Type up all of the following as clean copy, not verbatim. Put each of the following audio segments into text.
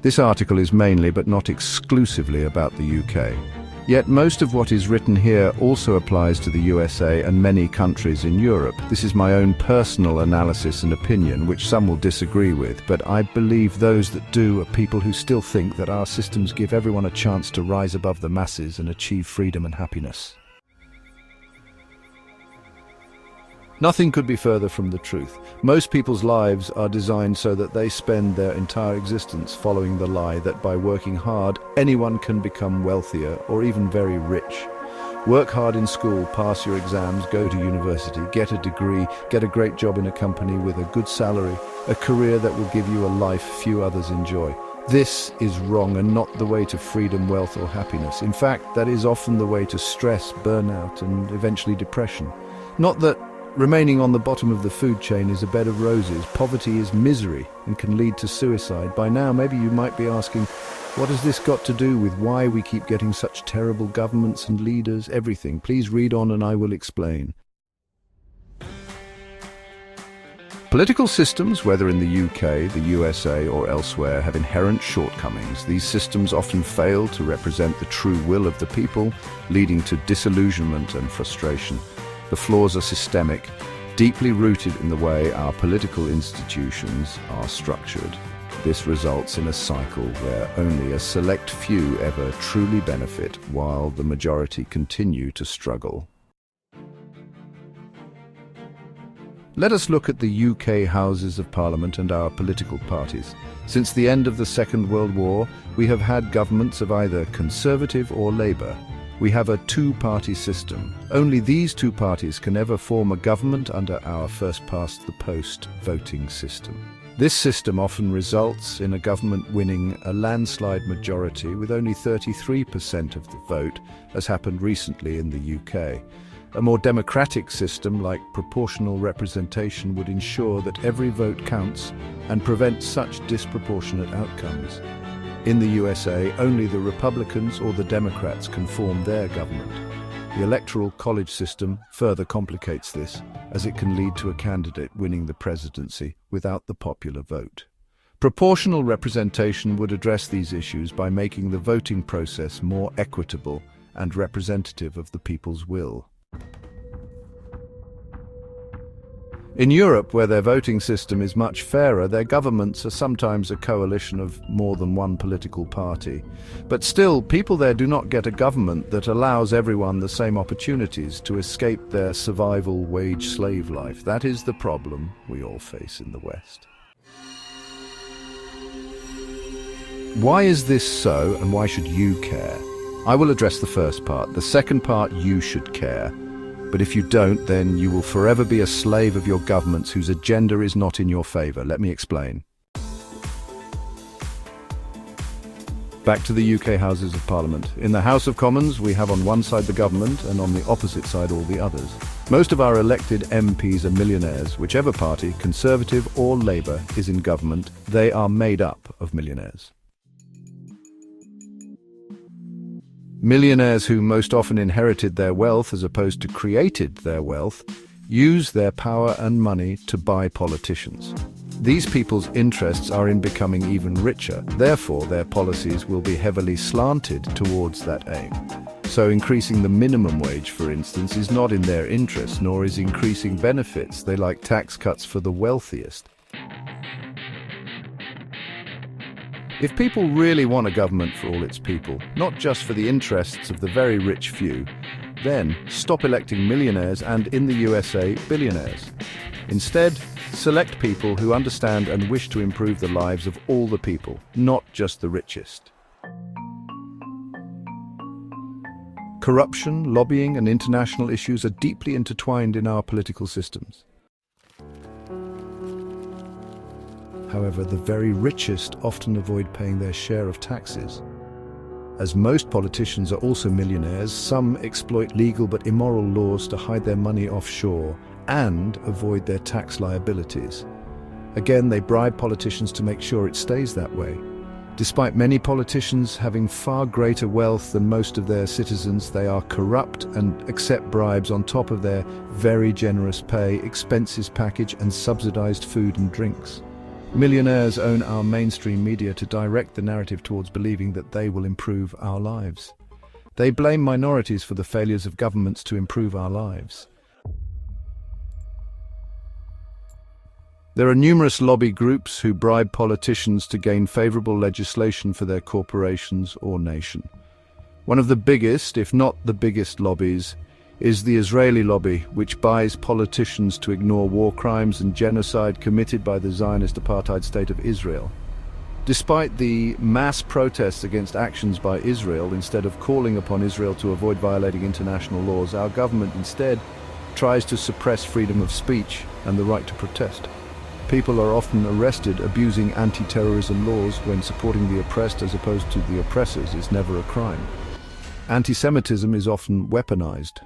This article is mainly, but not exclusively, about the UK. Yet most of what is written here also applies to the USA and many countries in Europe. This is my own personal analysis and opinion, which some will disagree with, but I believe those that do are people who still think that our systems give everyone a chance to rise above the masses and achieve freedom and happiness. Nothing could be further from the truth. Most people's lives are designed so that they spend their entire existence following the lie that by working hard, anyone can become wealthier or even very rich. Work hard in school, pass your exams, go to university, get a degree, get a great job in a company with a good salary, a career that will give you a life few others enjoy. This is wrong and not the way to freedom, wealth, or happiness. In fact, that is often the way to stress, burnout, and eventually depression. Not that remaining on the bottom of the food chain is a bed of roses. Poverty is misery and can lead to suicide. By now, maybe you might be asking, what has this got to do with why we keep getting such terrible governments and leaders? Everything. Please read on and I will explain. Political systems, whether in the UK, the USA, or elsewhere, have inherent shortcomings. These systems often fail to represent the true will of the people, leading to disillusionment and frustration. The flaws are systemic, deeply rooted in the way our political institutions are structured. This results in a cycle where only a select few ever truly benefit, while the majority continue to struggle. Let us look at the UK Houses of Parliament and our political parties. Since the end of the Second World War, we have had governments of either Conservative or Labour. We have a two-party system. Only these two parties can ever form a government under our first-past-the-post voting system. This system often results in a government winning a landslide majority with only 33% of the vote, as happened recently in the UK. A more democratic system like proportional representation would ensure that every vote counts and prevent such disproportionate outcomes. In the USA, only the Republicans or the Democrats can form their government. The electoral college system further complicates this, as it can lead to a candidate winning the presidency without the popular vote. Proportional representation would address these issues by making the voting process more equitable and representative of the people's will. In Europe, where their voting system is much fairer, their governments are sometimes a coalition of more than one political party. But still, people there do not get a government that allows everyone the same opportunities to escape their survival wage slave life. That is the problem we all face in the West. Why is this so, and why should you care? I will address the first part. The second part, you should care. But if you don't, then you will forever be a slave of your governments whose agenda is not in your favor. Let me explain. Back to the UK Houses of Parliament. In the House of Commons, we have on one side the government and on the opposite side all the others. Most of our elected MPs are millionaires. Whichever party, Conservative or Labour, is in government, they are made up of millionaires. Millionaires who most often inherited their wealth as opposed to created their wealth use their power and money to buy politicians. These people's interests are in becoming even richer. Therefore, their policies will be heavily slanted towards that aim. So increasing the minimum wage, for instance, is not in their interest, nor is increasing benefits. They like tax cuts for the wealthiest. If people really want a government for all its people, not just for the interests of the very rich few, then stop electing millionaires and, in the USA, billionaires. Instead, select people who understand and wish to improve the lives of all the people, not just the richest. Corruption, lobbying, and international issues are deeply intertwined in our political systems. However, the very richest often avoid paying their share of taxes. As most politicians are also millionaires, some exploit legal but immoral laws to hide their money offshore and avoid their tax liabilities. Again, they bribe politicians to make sure it stays that way. Despite many politicians having far greater wealth than most of their citizens, they are corrupt and accept bribes on top of their very generous pay, expenses package, and subsidized food and drinks. Millionaires own our mainstream media to direct the narrative towards believing that they will improve our lives. They blame minorities for the failures of governments to improve our lives. There are numerous lobby groups who bribe politicians to gain favorable legislation for their corporations or nation. One of the biggest, if not the biggest lobbies, is the Israeli lobby, which buys politicians to ignore war crimes and genocide committed by the Zionist apartheid state of Israel. Despite the mass protests against actions by Israel, instead of calling upon Israel to avoid violating international laws, our government instead tries to suppress freedom of speech and the right to protest. People are often arrested abusing anti-terrorism laws when supporting the oppressed as opposed to the oppressors is never a crime. Anti-Semitism is often weaponized.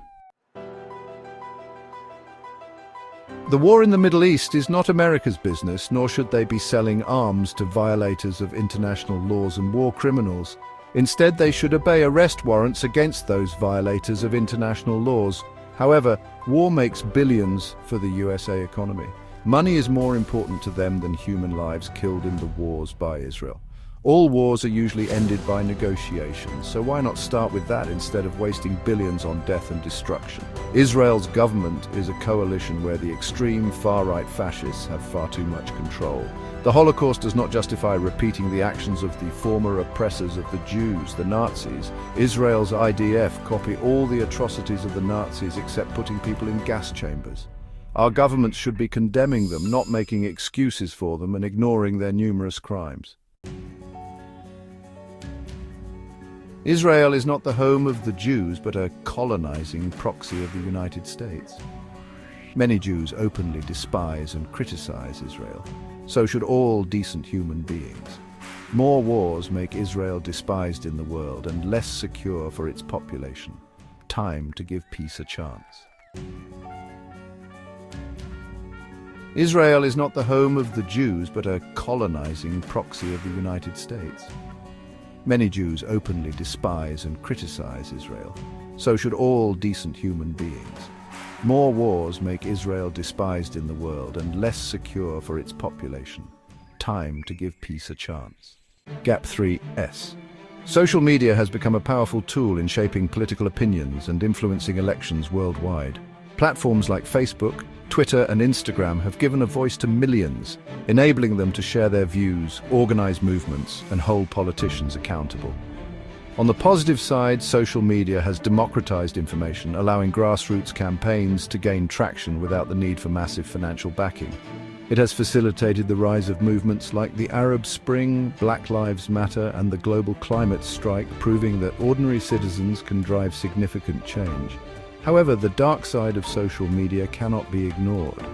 The war in the Middle East is not America's business, nor should they be selling arms to violators of international laws and war criminals. Instead, they should obey arrest warrants against those violators of international laws. However, war makes billions for the USA economy. Money is more important to them than human lives killed in the wars by Israel. All wars are usually ended by negotiations, so why not start with that instead of wasting billions on death and destruction? Israel's government is a coalition where the extreme far-right fascists have far too much control. The Holocaust does not justify repeating the actions of the former oppressors of the Jews, the Nazis. Israel's IDF copy all the atrocities of the Nazis except putting people in gas chambers. Our government should be condemning them, not making excuses for them and ignoring their numerous crimes. Israel is not the home of the Jews, but a colonizing proxy of the United States. Many Jews openly despise and criticize Israel. So should all decent human beings. More wars make Israel despised in the world and less secure for its population. Time to give peace a chance. Israel is not the home of the Jews, but a colonizing proxy of the United States. Many Jews openly despise and criticize Israel. So should all decent human beings. More wars make Israel despised in the world and less secure for its population. Time to give peace a chance. Gap 3S. Social media has become a powerful tool in shaping political opinions and influencing elections worldwide. Platforms like Facebook, Twitter and Instagram have given a voice to millions, enabling them to share their views, organize movements, and hold politicians accountable. On the positive side, social media has democratized information, allowing grassroots campaigns to gain traction without the need for massive financial backing. It has facilitated the rise of movements like the Arab Spring, Black Lives Matter, and the global climate strike, proving that ordinary citizens can drive significant change. However, the dark side of social media cannot be ignored.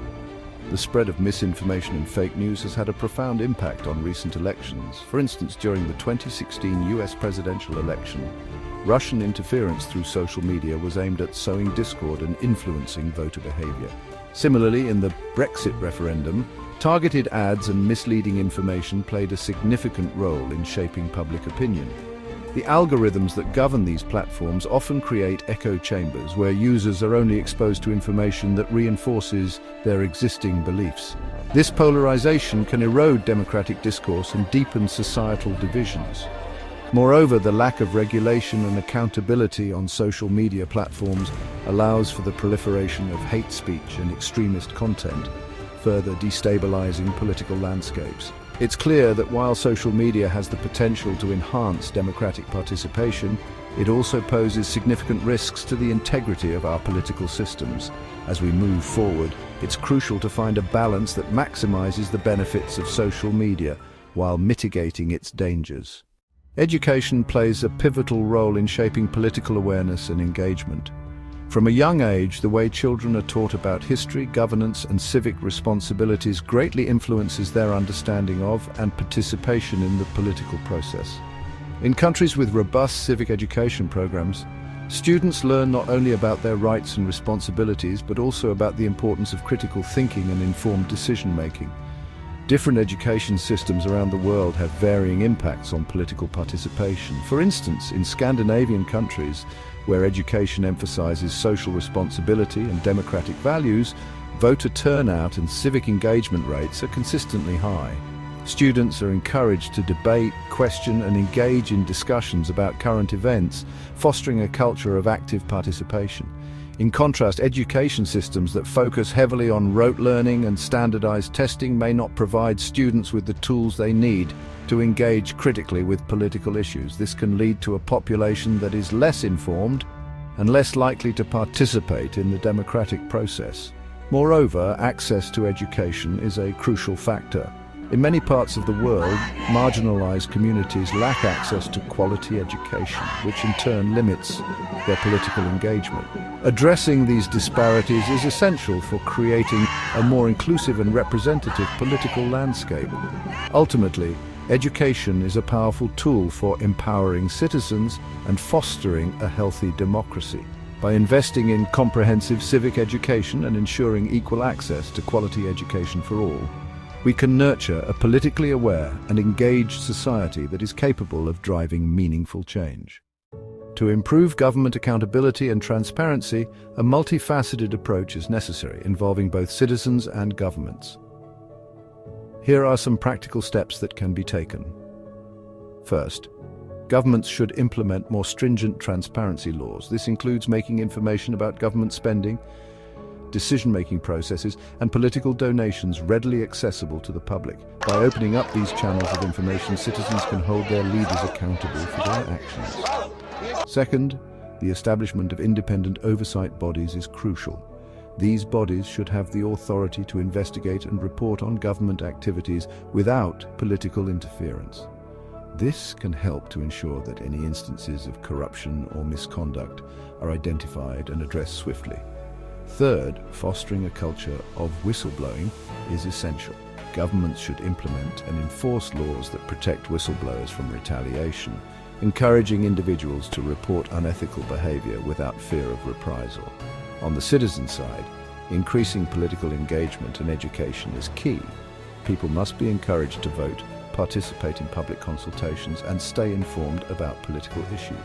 The spread of misinformation and fake news has had a profound impact on recent elections. For instance, during the 2016 US presidential election, Russian interference through social media was aimed at sowing discord and influencing voter behavior. Similarly, in the Brexit referendum, targeted ads and misleading information played a significant role in shaping public opinion. The algorithms that govern these platforms often create echo chambers where users are only exposed to information that reinforces their existing beliefs. This polarization can erode democratic discourse and deepen societal divisions. Moreover, the lack of regulation and accountability on social media platforms allows for the proliferation of hate speech and extremist content, further destabilizing political landscapes. It's clear that while social media has the potential to enhance democratic participation, it also poses significant risks to the integrity of our political systems. As we move forward, it's crucial to find a balance that maximizes the benefits of social media while mitigating its dangers. Education plays a pivotal role in shaping political awareness and engagement. From a young age, the way children are taught about history, governance, and civic responsibilities greatly influences their understanding of and participation in the political process. In countries with robust civic education programs, students learn not only about their rights and responsibilities, but also about the importance of critical thinking and informed decision-making. Different education systems around the world have varying impacts on political participation. For instance, in Scandinavian countries, where education emphasizes social responsibility and democratic values, voter turnout and civic engagement rates are consistently high. Students are encouraged to debate, question, and engage in discussions about current events, fostering a culture of active participation. In contrast, education systems that focus heavily on rote learning and standardized testing may not provide students with the tools they need to engage critically with political issues. This can lead to a population that is less informed and less likely to participate in the democratic process. Moreover, access to education is a crucial factor. In many parts of the world, marginalized communities lack access to quality education, which in turn limits their political engagement. Addressing these disparities is essential for creating a more inclusive and representative political landscape. Ultimately, education is a powerful tool for empowering citizens and fostering a healthy democracy. By investing in comprehensive civic education and ensuring equal access to quality education for all, we can nurture a politically aware and engaged society that is capable of driving meaningful change. To improve government accountability and transparency, a multifaceted approach is necessary, involving both citizens and governments. Here are some practical steps that can be taken. First, governments should implement more stringent transparency laws. This includes making information about government spending, decision-making processes, and political donations readily accessible to the public. By opening up these channels of information, citizens can hold their leaders accountable for their actions. Second, the establishment of independent oversight bodies is crucial. These bodies should have the authority to investigate and report on government activities without political interference. This can help to ensure that any instances of corruption or misconduct are identified and addressed swiftly. Third, fostering a culture of whistleblowing is essential. Governments should implement and enforce laws that protect whistleblowers from retaliation, encouraging individuals to report unethical behavior without fear of reprisal. On the citizen side, increasing political engagement and education is key. People must be encouraged to vote, participate in public consultations, and stay informed about political issues.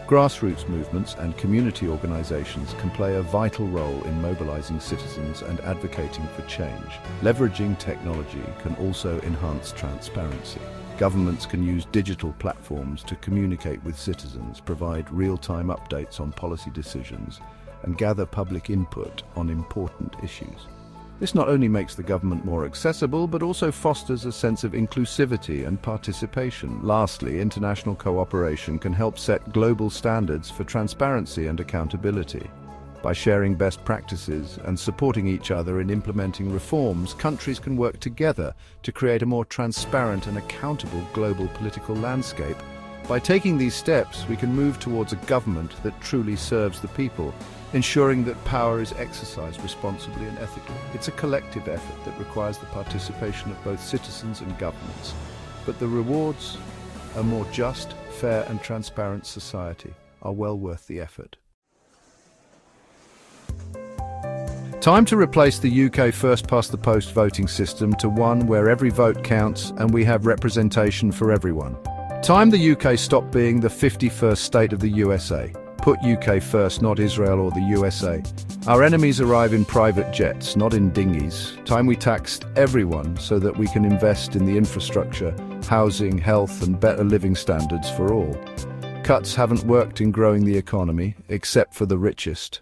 Grassroots movements and community organizations can play a vital role in mobilizing citizens and advocating for change. Leveraging technology can also enhance transparency. Governments can use digital platforms to communicate with citizens, provide real-time updates on policy decisions, and gather public input on important issues. This not only makes the government more accessible, but also fosters a sense of inclusivity and participation. Lastly, international cooperation can help set global standards for transparency and accountability. By sharing best practices and supporting each other in implementing reforms, countries can work together to create a more transparent and accountable global political landscape. By taking these steps, we can move towards a government that truly serves the people, ensuring that power is exercised responsibly and ethically. It's a collective effort that requires the participation of both citizens and governments. But the rewards, a more just, fair and transparent society, are well worth the effort. Time to replace the UK first-past-the-post voting system to one where every vote counts and we have representation for everyone. Time the UK stopped being the 51st state of the USA. Put UK first, not Israel or the USA. Our enemies arrive in private jets, not in dinghies. Time we taxed everyone so that we can invest in the infrastructure, housing, health and better living standards for all. Cuts haven't worked in growing the economy, except for the richest.